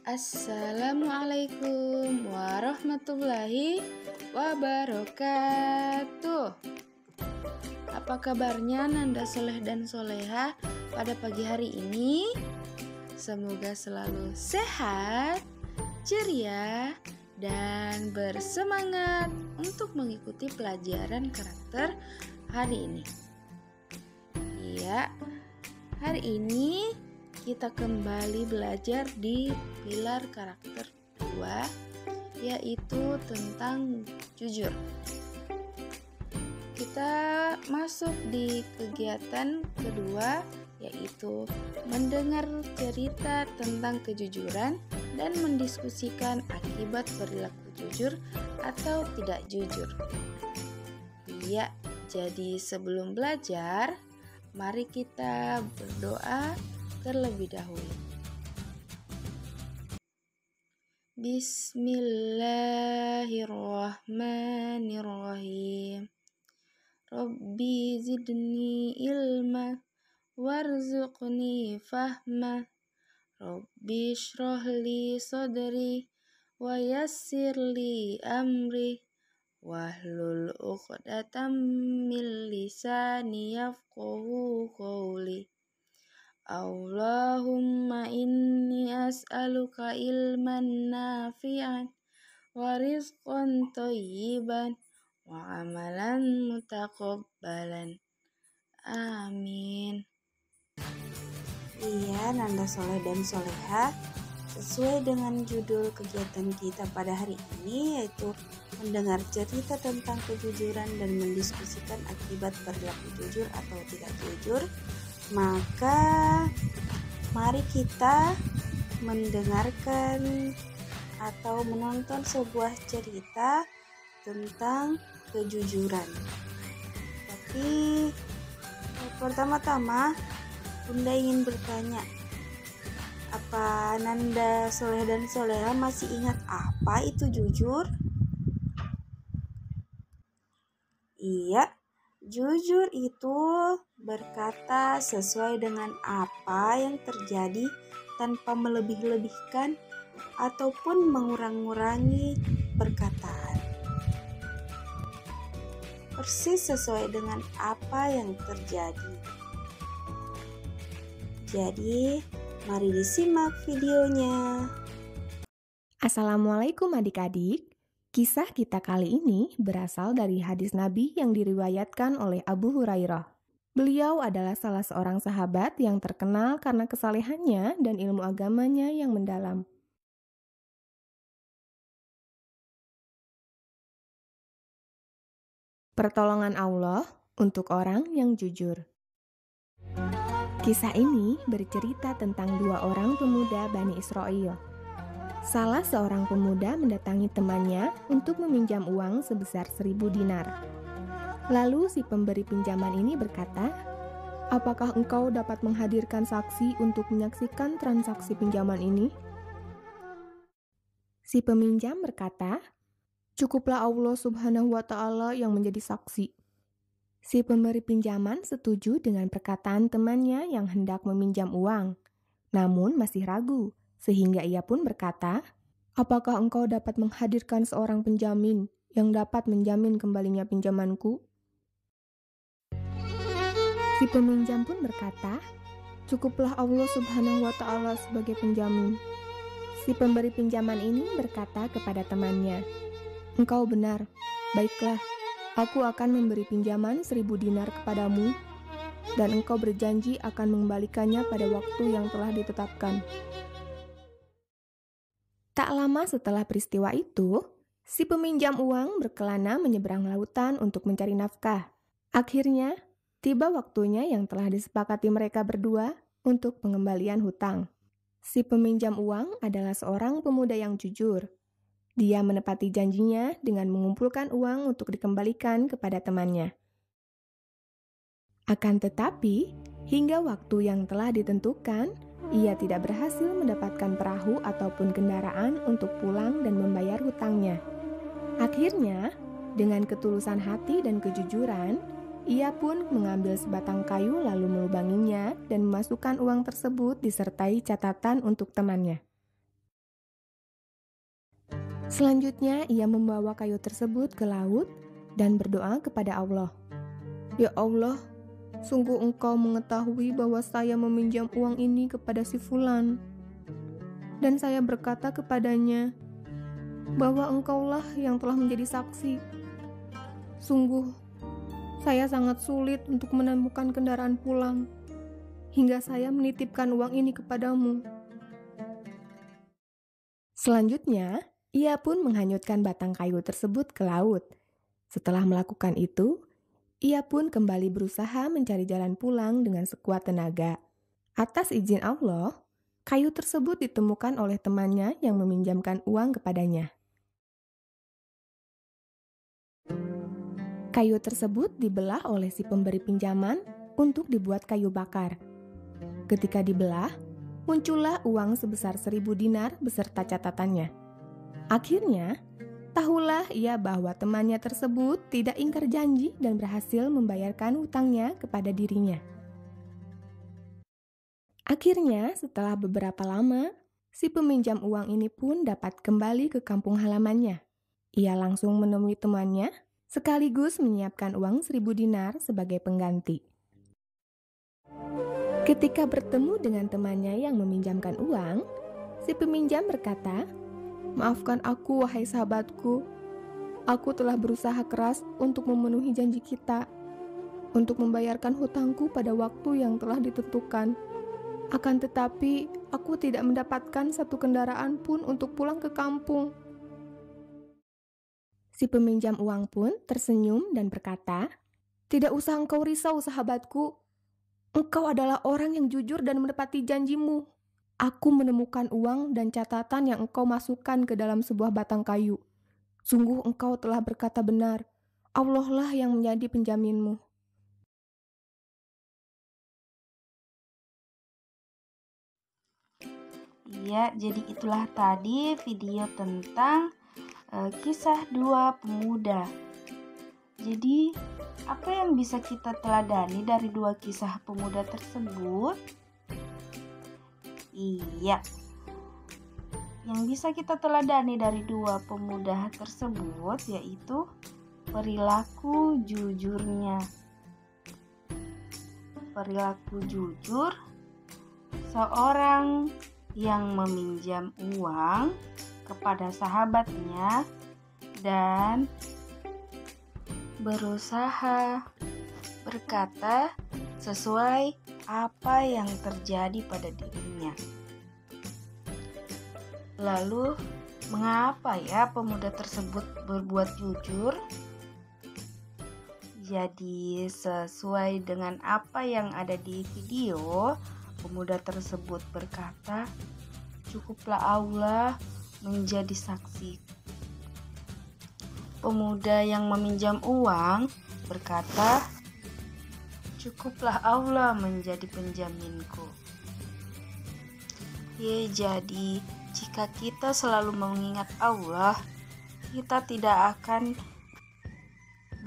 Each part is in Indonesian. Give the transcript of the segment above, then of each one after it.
Assalamualaikum warahmatullahi wabarakatuh. Apa kabarnya Nanda Soleh dan Soleha pada pagi hari ini? Semoga selalu sehat, ceria, dan bersemangat untuk mengikuti pelajaran karakter hari ini. Iya, hari ini kita kembali belajar di pilar karakter 2, yaitu tentang jujur. Kita masuk di kegiatan kedua, yaitu mendengar cerita tentang kejujuran dan mendiskusikan akibat perilaku jujur atau tidak jujur. Iya, jadi sebelum belajar, mari kita berdoa terlebih dahulu. Bismillahirrahmanirrahim. Rabbi zidni ilma warzuqni fahma. Rabbi shrah li sadri wa yassir li amri wahlul 'uqdatam min lisani yafqahu qawli. Allahumma inni as'aluka ilman nafi'an wa rizqan thayyiban wa amalan mutaqabbalan. Amin. Iya, Nanda Soleh dan Soleha, sesuai dengan judul kegiatan kita pada hari ini, yaitu mendengar cerita tentang kejujuran dan mendiskusikan akibat perilaku jujur atau tidak jujur. Maka mari kita mendengarkan atau menonton sebuah cerita tentang kejujuran. Tapi pertama-tama Bunda ingin bertanya, apa Nanda Soleh dan Soleha masih ingat apa itu jujur? Iya, jujur itu berkata sesuai dengan apa yang terjadi tanpa melebih-lebihkan ataupun mengurang-ngurangi perkataan. Persis sesuai dengan apa yang terjadi. Jadi, mari disimak videonya. Assalamualaikum adik-adik. Kisah kita kali ini berasal dari hadis Nabi yang diriwayatkan oleh Abu Hurairah. Beliau adalah salah seorang sahabat yang terkenal karena kesalehannya dan ilmu agamanya yang mendalam. Pertolongan Allah untuk orang yang jujur. Kisah ini bercerita tentang dua orang pemuda Bani Israel. Salah seorang pemuda mendatangi temannya untuk meminjam uang sebesar 1.000 dinar. Lalu si pemberi pinjaman ini berkata, "Apakah engkau dapat menghadirkan saksi untuk menyaksikan transaksi pinjaman ini?" Si peminjam berkata, "Cukuplah Allah Subhanahu wa Ta'ala yang menjadi saksi." Si pemberi pinjaman setuju dengan perkataan temannya yang hendak meminjam uang, namun masih ragu, sehingga ia pun berkata, "Apakah engkau dapat menghadirkan seorang penjamin yang dapat menjamin kembalinya pinjamanku?" Si peminjam pun berkata, "Cukuplah Allah Subhanahu wa Ta'ala sebagai penjamin." Si pemberi pinjaman ini berkata kepada temannya, "Engkau benar, baiklah. Aku akan memberi pinjaman 1.000 dinar kepadamu, dan engkau berjanji akan mengembalikannya pada waktu yang telah ditetapkan." Tak lama setelah peristiwa itu, si peminjam uang berkelana menyeberang lautan untuk mencari nafkah. Akhirnya, tiba waktunya yang telah disepakati mereka berdua untuk pengembalian hutang. Si peminjam uang adalah seorang pemuda yang jujur. Dia menepati janjinya dengan mengumpulkan uang untuk dikembalikan kepada temannya. Akan tetapi, hingga waktu yang telah ditentukan, ia tidak berhasil mendapatkan perahu ataupun kendaraan untuk pulang dan membayar hutangnya. Akhirnya, dengan ketulusan hati dan kejujuran, ia pun mengambil sebatang kayu lalu melubanginya dan memasukkan uang tersebut disertai catatan untuk temannya. Selanjutnya, ia membawa kayu tersebut ke laut dan berdoa kepada Allah. Ya Allah, sungguh Engkau mengetahui bahwa saya meminjam uang ini kepada si Fulan. Dan saya berkata kepadanya bahwa Engkaulah yang telah menjadi saksi. Sungguh, saya sangat sulit untuk menemukan kendaraan pulang, hingga saya menitipkan uang ini kepadamu. Selanjutnya, ia pun menghanyutkan batang kayu tersebut ke laut. Setelah melakukan itu, ia pun kembali berusaha mencari jalan pulang dengan sekuat tenaga. Atas izin Allah, kayu tersebut ditemukan oleh temannya yang meminjamkan uang kepadanya. Kayu tersebut dibelah oleh si pemberi pinjaman untuk dibuat kayu bakar. Ketika dibelah, muncullah uang sebesar 1.000 dinar beserta catatannya. Akhirnya, tahulah ia bahwa temannya tersebut tidak ingkar janji dan berhasil membayarkan hutangnya kepada dirinya. Akhirnya, setelah beberapa lama, si peminjam uang ini pun dapat kembali ke kampung halamannya. Ia langsung menemui temannya, sekaligus menyiapkan uang 1.000 dinar sebagai pengganti. Ketika bertemu dengan temannya yang meminjamkan uang, si peminjam berkata, "Maafkan aku, wahai sahabatku. Aku telah berusaha keras untuk memenuhi janji kita, untuk membayarkan hutangku pada waktu yang telah ditentukan. Akan tetapi, aku tidak mendapatkan satu kendaraan pun untuk pulang ke kampung." Si peminjam uang pun tersenyum dan berkata, "Tidak usah engkau risau, sahabatku. Engkau adalah orang yang jujur dan menepati janjimu. Aku menemukan uang dan catatan yang engkau masukkan ke dalam sebuah batang kayu. Sungguh engkau telah berkata benar. Allah lah yang menjadi penjaminmu." Iya, jadi itulah tadi video tentang kisah dua pemuda. Jadi, apa yang bisa kita teladani dari dua kisah pemuda tersebut? Iya, yang bisa kita teladani dari dua pemuda tersebut yaitu perilaku jujurnya. Perilaku jujur seorang yang meminjam uang kepada sahabatnya dan berusaha berkata sesuai apa yang terjadi pada dirinya. Lalu, mengapa ya pemuda tersebut berbuat jujur? Jadi, sesuai dengan apa yang ada di video, pemuda tersebut berkata, "Cukuplah Allah menjadi saksi." Pemuda yang meminjam uang berkata, "Cukuplah Allah menjadi penjaminku." Jadi jika kita selalu mengingat Allah, kita tidak akan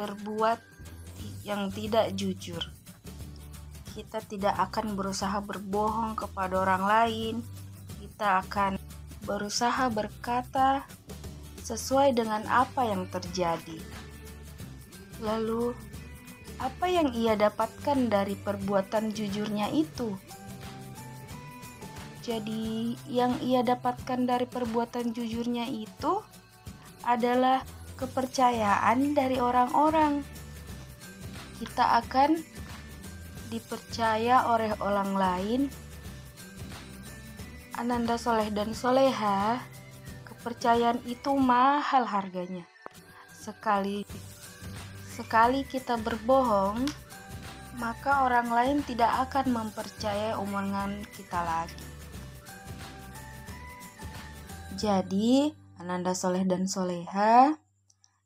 berbuat yang tidak jujur. Kita tidak akan berusaha berbohong kepada orang lain. Kita akan berusaha berkata sesuai dengan apa yang terjadi. Lalu, apa yang ia dapatkan dari perbuatan jujurnya itu? Jadi, yang ia dapatkan dari perbuatan jujurnya itu adalah kepercayaan dari orang-orang. Kita akan dipercaya oleh orang lain. Ananda soleh dan soleha, kepercayaan itu mahal harganya. Sekali kita berbohong, maka orang lain tidak akan mempercayai omongan kita lagi. Jadi, Ananda soleh dan soleha,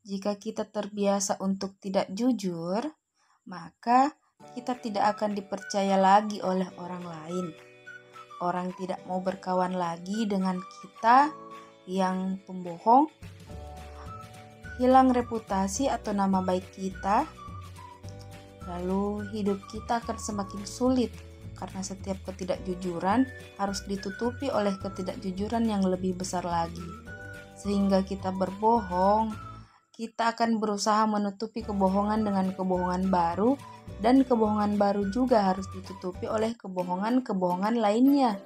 jika kita terbiasa untuk tidak jujur, maka kita tidak akan dipercaya lagi oleh orang lain. Orang tidak mau berkawan lagi dengan kita yang pembohong, hilang reputasi atau nama baik kita, lalu hidup kita akan semakin sulit karena setiap ketidakjujuran harus ditutupi oleh ketidakjujuran yang lebih besar lagi. sehingga kita berbohong, kita akan berusaha menutupi kebohongan dengan kebohongan baru, dan kebohongan baru juga harus ditutupi oleh kebohongan-kebohongan lainnya.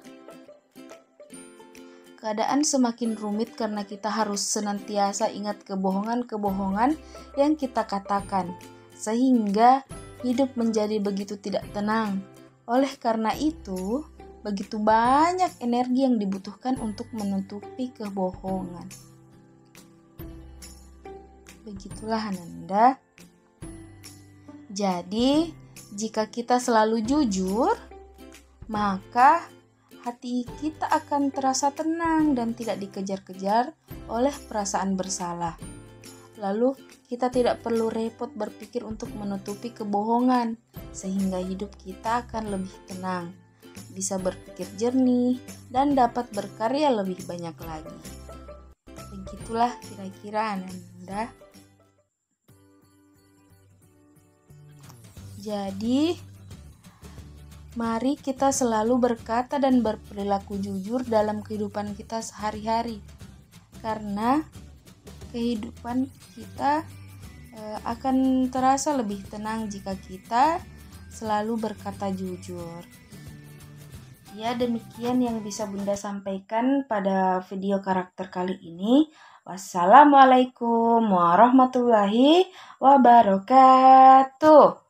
Keadaan semakin rumit karena kita harus senantiasa ingat kebohongan-kebohongan yang kita katakan, sehingga hidup menjadi begitu tidak tenang. Oleh karena itu, begitu banyak energi yang dibutuhkan untuk menutupi kebohongan. Begitulah Ananda. Jadi, jika kita selalu jujur, maka hati kita akan terasa tenang dan tidak dikejar-kejar oleh perasaan bersalah. Lalu, kita tidak perlu repot berpikir untuk menutupi kebohongan, sehingga hidup kita akan lebih tenang, bisa berpikir jernih, dan dapat berkarya lebih banyak lagi. Begitulah kira-kira Ananda. Jadi, mari kita selalu berkata dan berperilaku jujur dalam kehidupan kita sehari-hari. Karena kehidupan kita akan terasa lebih tenang jika kita selalu berkata jujur. Ya, demikian yang bisa Bunda sampaikan pada video karakter kali ini. Wassalamualaikum warahmatullahi wabarakatuh.